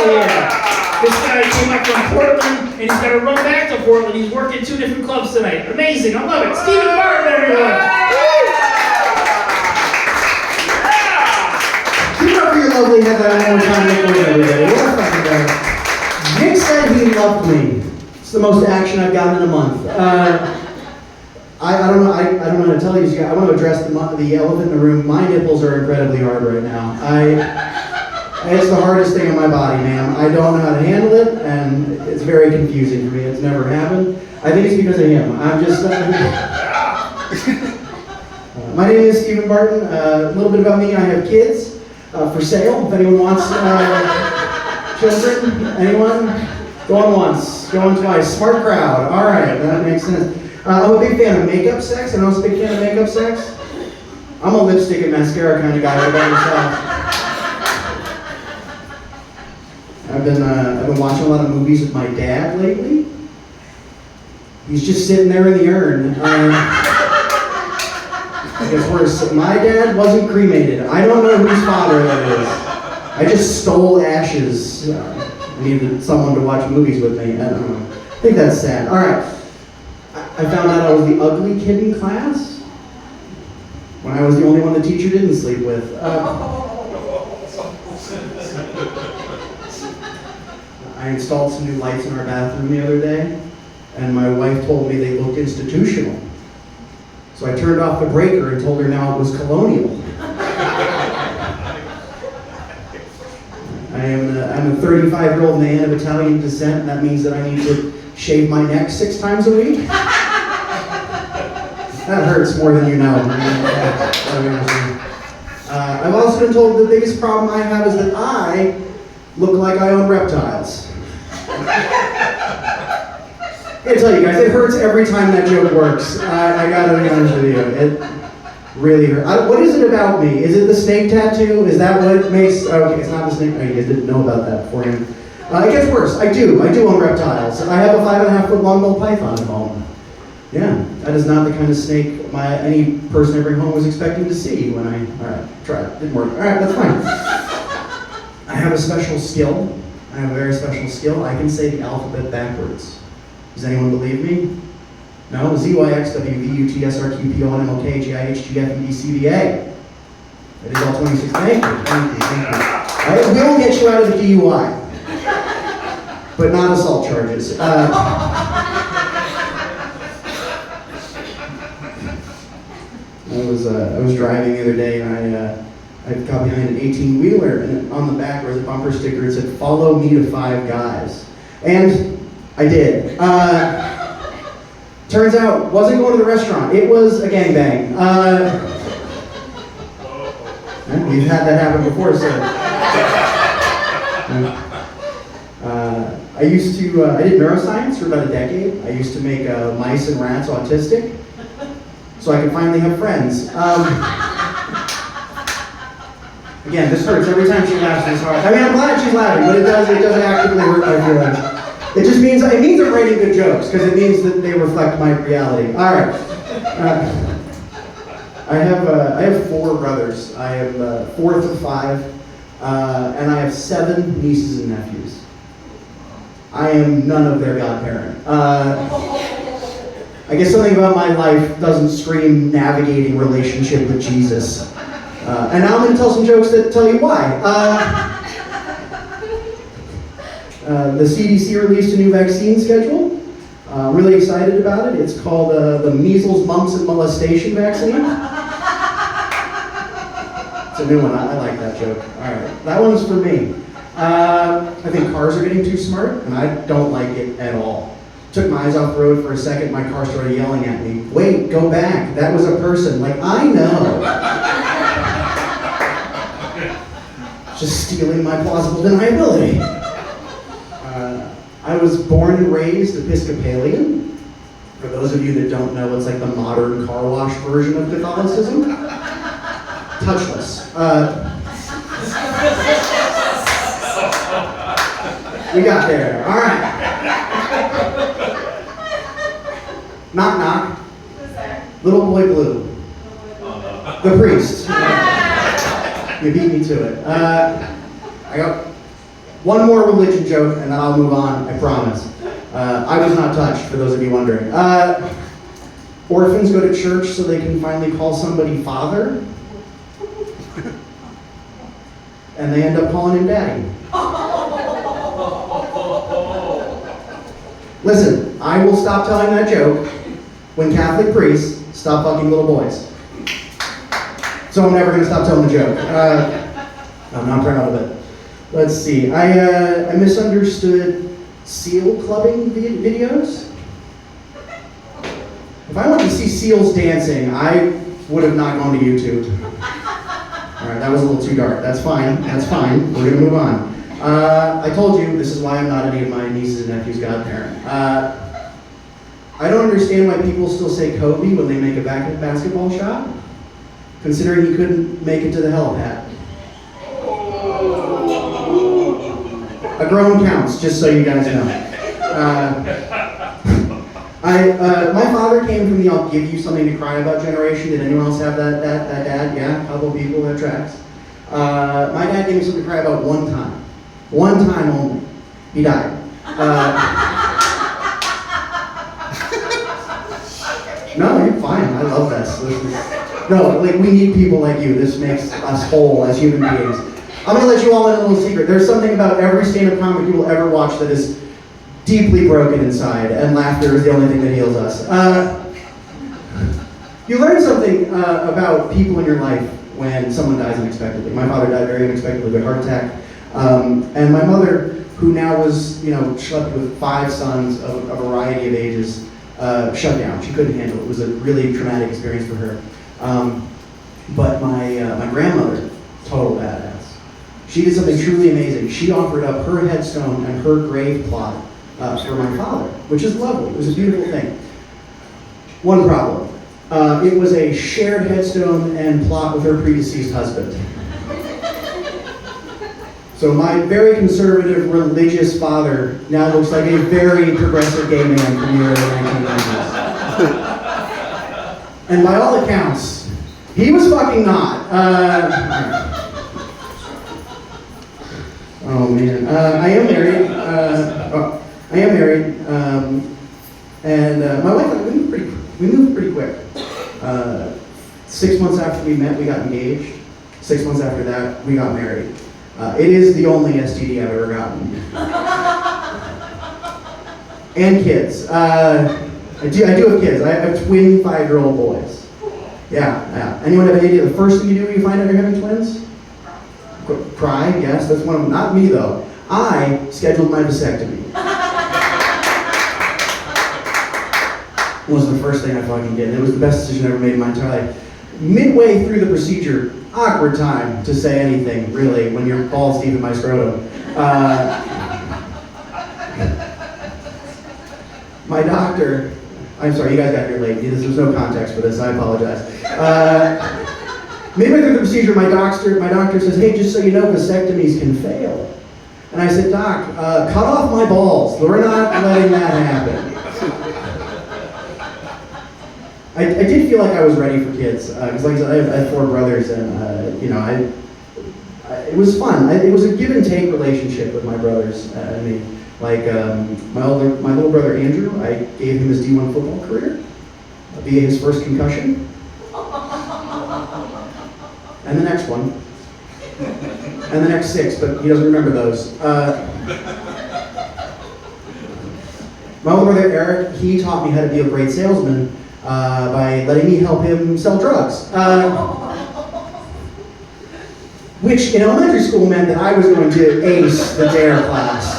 yeah. This guy came up from Portland, and he's got to run back to Portland. He's working 2 different clubs tonight. Amazing. I love it. Stephen Barton, everyone. Keep it up for your lovely head that one more time, Nick. Everybody. What a fucking guy. Nick said he loved me. It's the most action I've gotten in a month. I don't know. I don't know how to tell you. I want to address the elephant in the room. My nipples are incredibly hard right now. It's the hardest thing on my body, man. I don't know how to handle it, and it's very confusing for me. It's never happened. I think it's because of him. I'm just. My name is Stephen Barton. A little bit about me. I have kids for sale. If anyone wants children, anyone? Going once, going twice. Smart crowd. All right, that makes sense. I'm a big fan of makeup sex. I know it's a big fan of makeup sex. I'm a lipstick and mascara kind of guy. What about yourself? I've been watching a lot of movies with my dad lately. He's just sitting there in the urn. It gets worse. My dad wasn't cremated. I don't know whose father that is. I just stole ashes. I needed someone to watch movies with me. I don't know. I think that's sad. All right. I found out I was the ugly kid in class when I was the only one the teacher didn't sleep with. I installed some new lights in our bathroom the other day, and my wife told me they looked institutional. So I turned off the breaker and told her now it was colonial. I'm a 35-year-old man of Italian descent, and that means that I need to shave my neck 6 times a week. That hurts more than you know. I've also been told the biggest problem I have is that I look like I own reptiles. I gotta tell you guys, it hurts every time that joke works. I gotta be honest with you. It really hurts. What is it about me? Is it the snake tattoo? Is that what makes... Okay, it's not the snake. Oh, you guys didn't know about that beforehand. It gets worse. I do own reptiles. I have a 5.5-foot long bull python at home. Yeah, that is not the kind of snake any person I bring home was expecting to see when I... Alright, try it. Didn't work. Alright, that's fine. I have a special skill. I have a very special skill. I can say the alphabet backwards. Does anyone believe me? No? Z, Y, X, W, V, U, T, S, R, Q, P, O, N, M, O, K, G, I, H, G, F, E, D, C, D, A. It is all 26. Thank you. I will get you out of the DUI. But not assault charges. I was driving the other day, and I got behind an 18-wheeler, and on the back there was a bumper sticker that said, "Follow me to 5 guys." And I did. Turns out, wasn't going to the restaurant. It was a gangbang. We've had that happen before, so. I did neuroscience for about a decade. I used to make mice and rats autistic, so I could finally have friends. Again, this hurts every time she laughs this hard. I mean, I'm glad she's laughing, but it doesn't actively hurt my feelings. It just means I'm writing good jokes, because it means that they reflect my reality. All right. I have 4 brothers. I am 4th of 5, and I have 7 nieces and nephews. I am none of their godparent. I guess something about my life doesn't scream navigating relationship with Jesus. And now I'm going to tell some jokes that tell you why. The CDC released a new vaccine schedule. I'm really excited about it. It's called the measles, mumps, and molestation vaccine. It's a new one. I like that joke. All right, that one's for me. I think cars are getting too smart, and I don't like it at all. Took my eyes off the road for a second, my car started yelling at me. Wait, go back. That was a person. Like, I know. Just stealing my plausible deniability. I was born and raised Episcopalian. For those of you that don't know, it's like the modern car wash version of Catholicism. Touchless. We got there. All right. Knock, knock. Who's there? Little Boy Blue. The priest. You beat me to it. I got One more religion joke, and then I'll move on, I promise. I was not touched, for those of you wondering. Orphans go to church so they can finally call somebody father. And they end up calling him daddy. Listen, I will stop telling that joke when Catholic priests stop fucking little boys. So I'm never going to stop telling the joke. I'm not proud of it. Let's see. I misunderstood seal clubbing videos. If I wanted to see seals dancing, I would have not gone to YouTube. All right, that was a little too dark. That's fine. That's fine. We're going to move on. I told you this is why I'm not any of my nieces and nephews' godparent. I don't understand why people still say Kobe when they make a basketball shot, considering he couldn't make it to the helipad. A groan counts, just so you guys know. My father came from the "I'll give you something to cry about" generation. Did anyone else have that dad? Yeah, a couple people, that tracks. My dad gave me something to cry about one time. One time only. He died. No, you're fine. I love this. No, like, we need people like you. This makes us whole as human beings. I'm gonna let you all in a little secret. There's something about every stand-up comic you will ever watch that is deeply broken inside, and laughter is the only thing that heals us. You learn something about people in your life when someone dies unexpectedly. My father died very unexpectedly with a heart attack, and my mother, who now was, slept with 5 sons of a variety of ages, shut down. She couldn't handle it. It was a really traumatic experience for her. But my grandmother, total badass. She did something truly amazing. She offered up her headstone and her grave plot for my father, which is lovely. It was a beautiful thing. One problem. It was a shared headstone and plot with her predeceased husband. So my very conservative, religious father now looks like a very progressive gay man from the early 1990s. And by all accounts, he was fucking not. Oh man, I am married. And my wife and I, we moved pretty quick. 6 months after we met, we got engaged. 6 months after that, we got married. It is the only STD I've ever gotten. And kids. I do have kids. I have twin 5-year-old boys. Yeah. Anyone have any idea the first thing you do when you find out you're having twins? Cry, yes. That's one of them. Not me, though. I scheduled my vasectomy. It was the first thing I fucking did. It was the best decision I ever made in my entire life. Midway through the procedure, awkward time to say anything, really, when you're balls deep in my scrotum. My doctor, I'm sorry, you guys got here late. There's no context for this, I apologize. Midway through the procedure, my doctor says, "Hey, just so you know, vasectomies can fail." And I said, "Doc, cut off my balls. We're not letting that happen." I did feel like I was ready for kids, because like I said, I have 4 brothers, and it was fun. It was a give and take relationship with my brothers and me. Like my little brother Andrew, I gave him his D1 football career via his first concussion, and the next one, and the next 6, but he doesn't remember those. My older brother Eric, he taught me how to be a great salesman. By letting me help him sell drugs. Which in elementary school meant that I was going to ace the DARE class,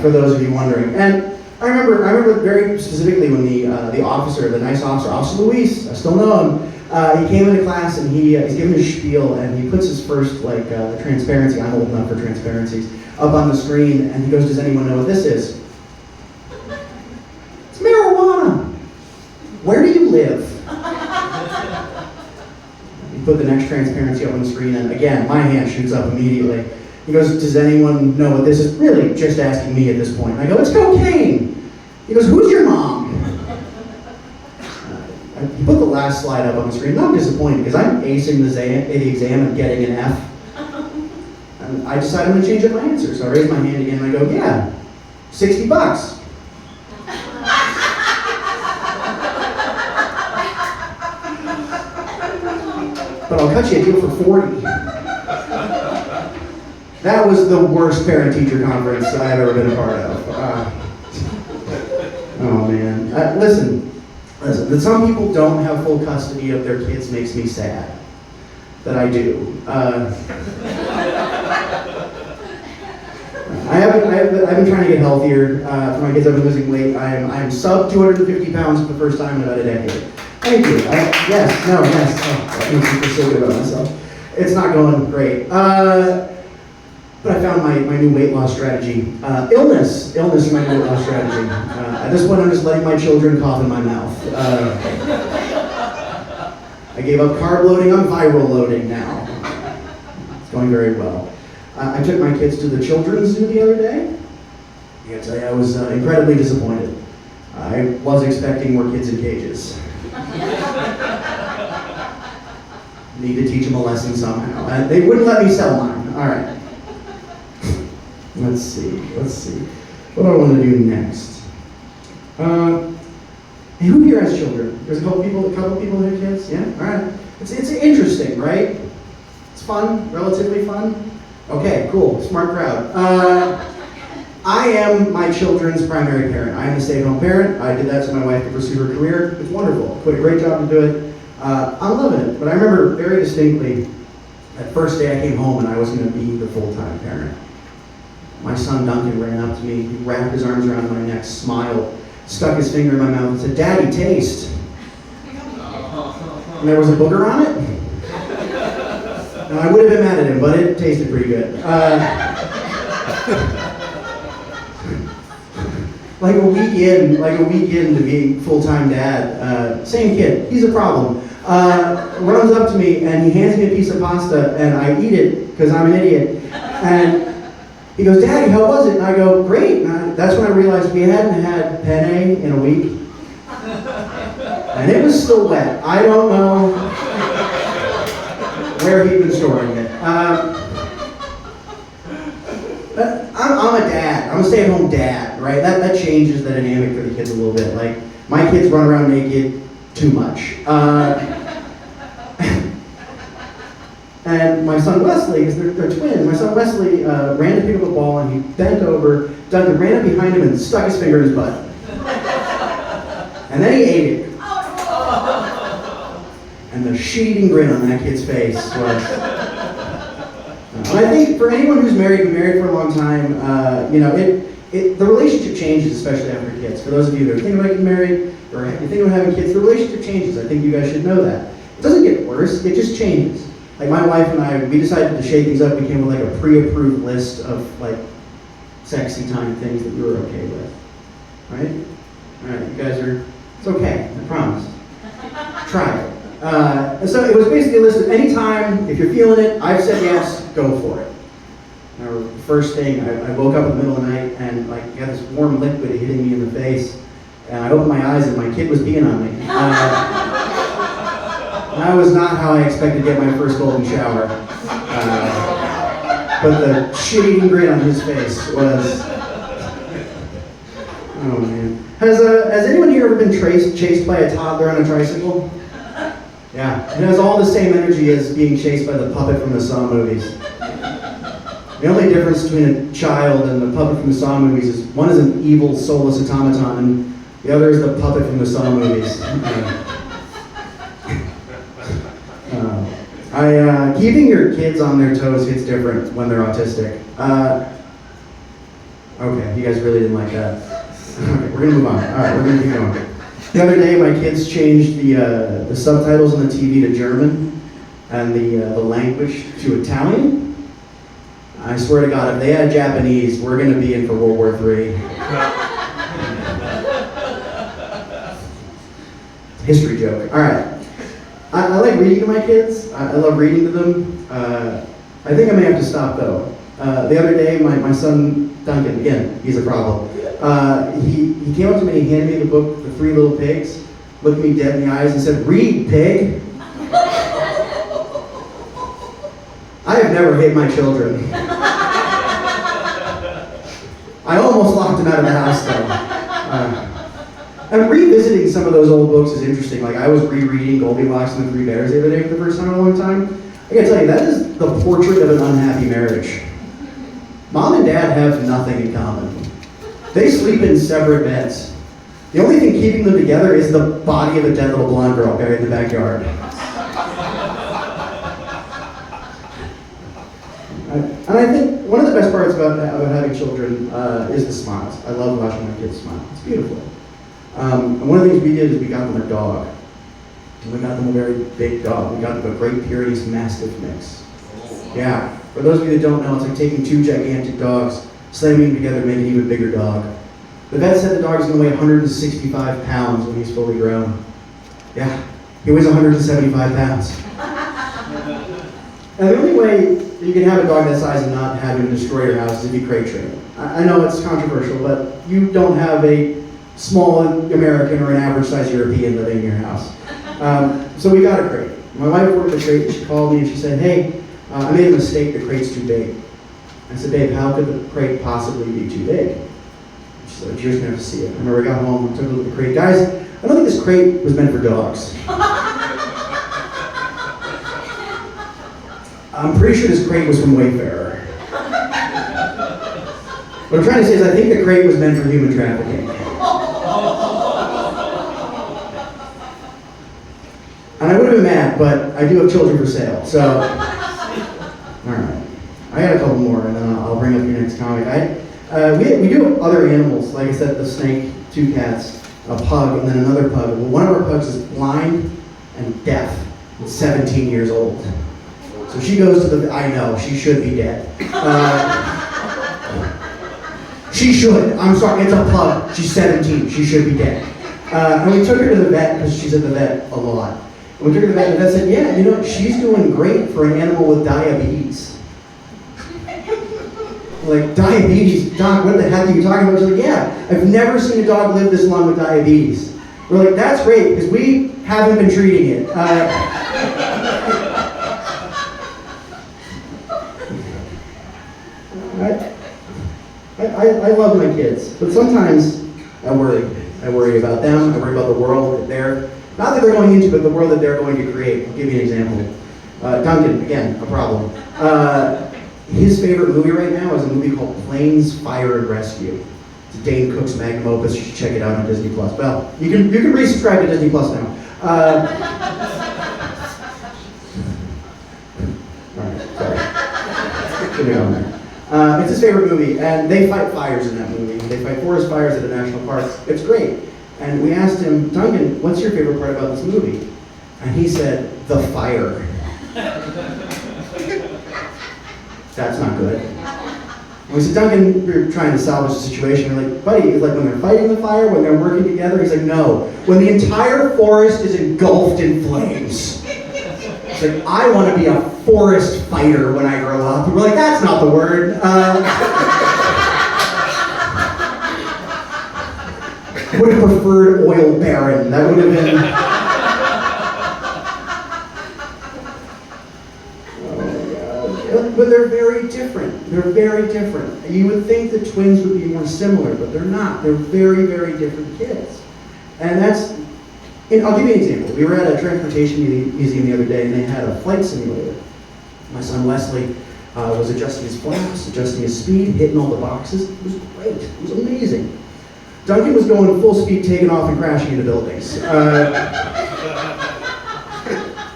for those of you wondering. And I remember very specifically when the officer, the nice officer, Officer Luis, I still know him, he came into class and he's giving his spiel and he puts his first transparency, I'm old enough for transparencies, up on the screen and he goes, "Does anyone know what this is?" "It's marijuana. Where do you live?" He put the next transparency up on the screen, and again, my hand shoots up immediately. He goes, "Does anyone know what this is?" Really just asking me at this point. I go, "It's cocaine." He goes, "Who's your mom?" He put the last slide up on the screen, and I'm disappointed because I'm acing the exam and getting an F. And I decided I'm going to change up my answer. So I raised my hand again and I go, yeah, $60. But I'll cut you a deal for 40. That was the worst parent-teacher conference I've ever been a part of. Oh man. Listen, that some people don't have full custody of their kids makes me sad. That I do. I've been trying to get healthier for my kids. I've been losing weight. I'm sub 250 pounds for the first time in about a decade. Thank you. Yes. Oh, that makes me feel so good about myself. It's not going great. But I found my new weight loss strategy. Illness is my new weight loss strategy. At this point, I'm just letting my children cough in my mouth. I gave up carb loading, I'm viral loading now. It's going very well. I took my kids to the children's zoo the other day. I gotta tell you, I was incredibly disappointed. I was expecting more kids in cages. Need to teach them a lesson somehow. They wouldn't let me sell mine. All right. Let's see. What do I want to do next? Hey, who here has children? There's a couple people who have kids? Yeah? All right. It's interesting, right? It's fun, relatively fun. Okay, cool, smart crowd. I am my children's primary parent. I am a stay-at-home parent. I did that so my wife could pursue her career. It's wonderful. Put a great job to do it. I'm loving it. But I remember very distinctly that first day I came home and I was going to be the full-time parent. My son Duncan ran up to me, he wrapped his arms around my neck, smiled, stuck his finger in my mouth and said, "Daddy, taste." And there was a booger on it. And I would have been mad at him, but it tasted pretty good. Like a week into being full-time dad, same kid, he's a problem. Runs up to me and he hands me a piece of pasta and I eat it because I'm an idiot. And he goes, "Daddy, how was it?" And I go, "Great." And that's when I realized we hadn't had penne in a week. And it was still wet. I don't know where he'd been storing it. I'm a dad. I'm a stay-at-home dad, right? That changes the dynamic for the kids a little bit. Like, my kids run around naked too much. And my son Wesley, because they're twins, my son Wesley ran to pick up a ball and he bent over, Duncan ran up behind him and stuck his finger in his butt. And then he ate it. And the shit-eating grin on that kid's face was... And I think for anyone who's been married for a long time, the relationship changes, especially after kids. For those of you that are thinking about getting married, or you're thinking about having kids, the relationship changes. I think you guys should know that. It doesn't get worse, it just changes. Like my wife and I, we decided to shake things up. We came with like a pre-approved list of like sexy time things that we were okay with. Right? All right, you guys are, it's okay, I promise. Try it. And so it was basically a list of any time, if you're feeling it, I've said yes, go for it. Now, the first thing, I woke up in the middle of the night and like got this warm liquid hitting me in the face. And I opened my eyes and my kid was peeing on me. That was not how I expected to get my first golden shower. But the shit-eating grin on his face was... Oh man. Has anyone here ever been chased by a toddler on a tricycle? Yeah, it has all the same energy as being chased by the puppet from the Saw movies. The only difference between a child and the puppet from the Saw movies is one is an evil, soulless automaton, and the other is the puppet from the Saw movies. Keeping your kids on their toes hits different when they're autistic. Okay, you guys really didn't like that. Okay, we're gonna move on. All right, we're gonna keep going. The other day, my kids changed the subtitles on the TV to German and the language to Italian. I swear to God, if they had Japanese, we're gonna be in for World War III. History joke. All right. I like reading to my kids. I love reading to them. I think I may have to stop though. The other day, my son Duncan, again, he's a problem. He came up to me and he handed me the book, The Three Little Pigs, looked me dead in the eyes and said, "Read, pig." I I have never hit my children. I almost locked them out of the house though. And revisiting some of those old books is interesting. Like I was rereading Goldilocks and the Three Bears the other day for the first time in a long time. I gotta tell you, that is the portrait of an unhappy marriage. Mom and dad have nothing in common. They sleep in separate beds. The only thing keeping them together is the body of a dead little blonde girl buried in the backyard. And I think one of the best parts about having children is the smiles. I love watching my kids smile. It's beautiful. And one of the things we did is we got them a dog. And we got them a very big dog. We got them a Great Pyrenees Mastiff mix. Yeah. For those of you that don't know, it's like taking two gigantic dogs, slamming them together to make an even bigger dog. The vet said the dog is going to weigh 165 pounds when he's fully grown. Yeah, he weighs 175 pounds. And the only way you can have a dog that size and not have him destroy your house is if you crate train him. I know it's controversial, but you don't have a small American or an average size European living in your house. So we got a crate. My wife worked the crate, and she called me and she said, hey, I made a mistake, the crate's too big. I said, babe, how could the crate possibly be too big? She said, you're just gonna have to see it. I remember I got home and took a look at the crate. Guys, I don't think this crate was meant for dogs. I'm pretty sure this crate was from Wayfarer. What I'm trying to say is I think the crate was meant for human trafficking. And I would have been mad, but I do have children for sale, so. All right. I got a couple more, and then I'll bring up your next comic. We do other animals, like I said, the snake, 2 cats, a pug, and then another pug. Well, one of our pugs is blind and deaf, and 17 years old. So she goes to the, I know, she should be dead. She should, I'm sorry, it's a pug, she's 17, she should be dead. And we took her to the vet, because she's at the vet a lot. And we took her to the vet, and the vet said, yeah, you know, she's doing great for an animal with diabetes. Like, diabetes, Doc, what the heck are you talking about? She's like, yeah, I've never seen a dog live this long with diabetes. We're like, that's great, because we haven't been treating it. I love my kids, but sometimes I worry. I worry about them, I worry about the world that not that they're going into, but the world that they're going to create. I'll give you an example. Duncan, again, a problem. His favorite movie right now is a movie called Planes, Fire, and Rescue. It's Dane Cook's magnum opus. You should check it out on Disney+. Well, you can resubscribe to Disney+ now. Alright, sorry. Should have gone there. It's his favorite movie, and they fight fires in that movie. They fight forest fires at a national park. It's great. And we asked him, Duncan, what's your favorite part about this movie? And he said, the fire. That's not good. And we said, Duncan, we're trying to salvage the situation. We're like, buddy, it's like when they're fighting the fire, when they're working together. He's like, no. When the entire forest is engulfed in flames. He's like, I want to be a forest fighter when I grow up. And we're like, that's not the word. Would have preferred oil baron. That would have been. But they're very different. They're very different. You would think the twins would be more similar, but they're not. They're very, very different kids. And I'll give you an example. We were at a transportation museum the other day, and they had a flight simulator. My son Wesley was adjusting his flaps, adjusting his speed, hitting all the boxes. It was great. It was amazing. Duncan was going full speed, taking off and crashing into buildings.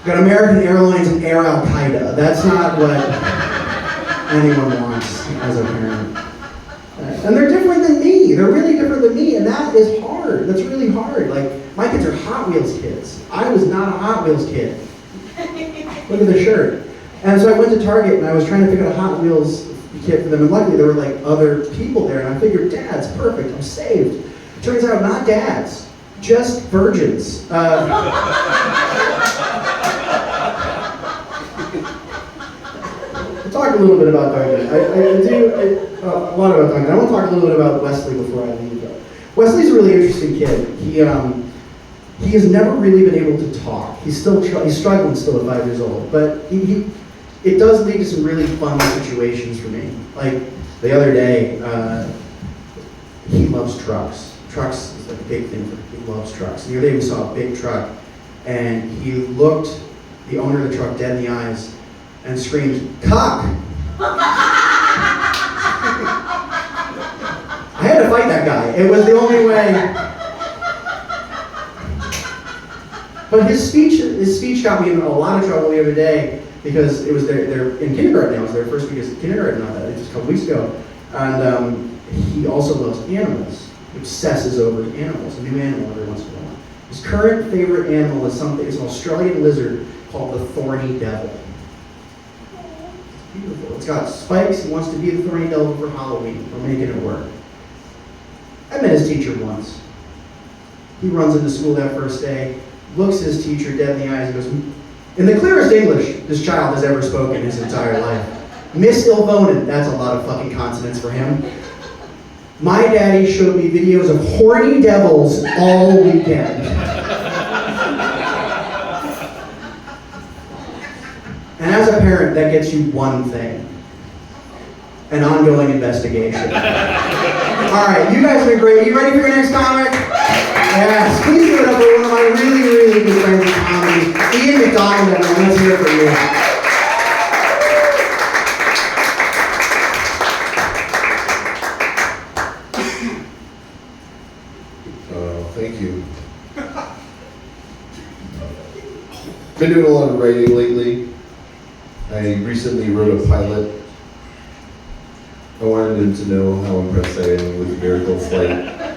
Got American Airlines and Air Al Qaeda. That's not what anyone wants as a parent. And they're different than me. They're really different than me, and that is hard. That's really hard. Like, my kids are Hot Wheels kids. I was not a Hot Wheels kid. Look at the shirt. And so I went to Target, and I was trying to pick out a Hot Wheels kit for them, and luckily there were like other people there, and I figured, Dad's perfect, I'm saved. Turns out, not dads, just virgins. We'll talk a little bit about Duncan. A lot about Duncan. I want to talk a little bit about Wesley before I leave. Wesley's a really interesting kid. He has never really been able to talk. He's struggling still at 5 years old, but it does lead to some really fun situations for me. Like the other day, he loves trucks. Trucks is like a big thing for him. He loves trucks. And the other day we saw a big truck, and he looked the owner of the truck dead in the eyes and screamed, "Cock!" I had to fight that guy. It was the only way. But his speech got me in a lot of trouble the other day because it was they're in kindergarten now. It was their first week of kindergarten, not that, just a couple weeks ago. And he also loves animals. He obsesses over animals, a new animal every once in a while. His current favorite animal is an Australian lizard called the thorny devil. It's beautiful. It's got spikes. He wants to be the thorny devil for Halloween. We're making it work. I met his teacher once. He runs into school that first day, looks his teacher dead in the eyes and goes, in the clearest English this child has ever spoken his entire life. Miss Ilvonen, that's a lot of fucking consonants for him. My daddy showed me videos of horny devils all weekend. And as a parent, that gets you one thing. An ongoing investigation. All right, you guys have been great. Are you ready for your next comic? Yes, please give it up for one of my really, really good friends in comedy, Ian McDonald, everyone. Let's hear it for you. Thank you. Been doing a lot of writing lately. I recently wrote a pilot. I wanted him to know how impressed I am with Miracle Flight.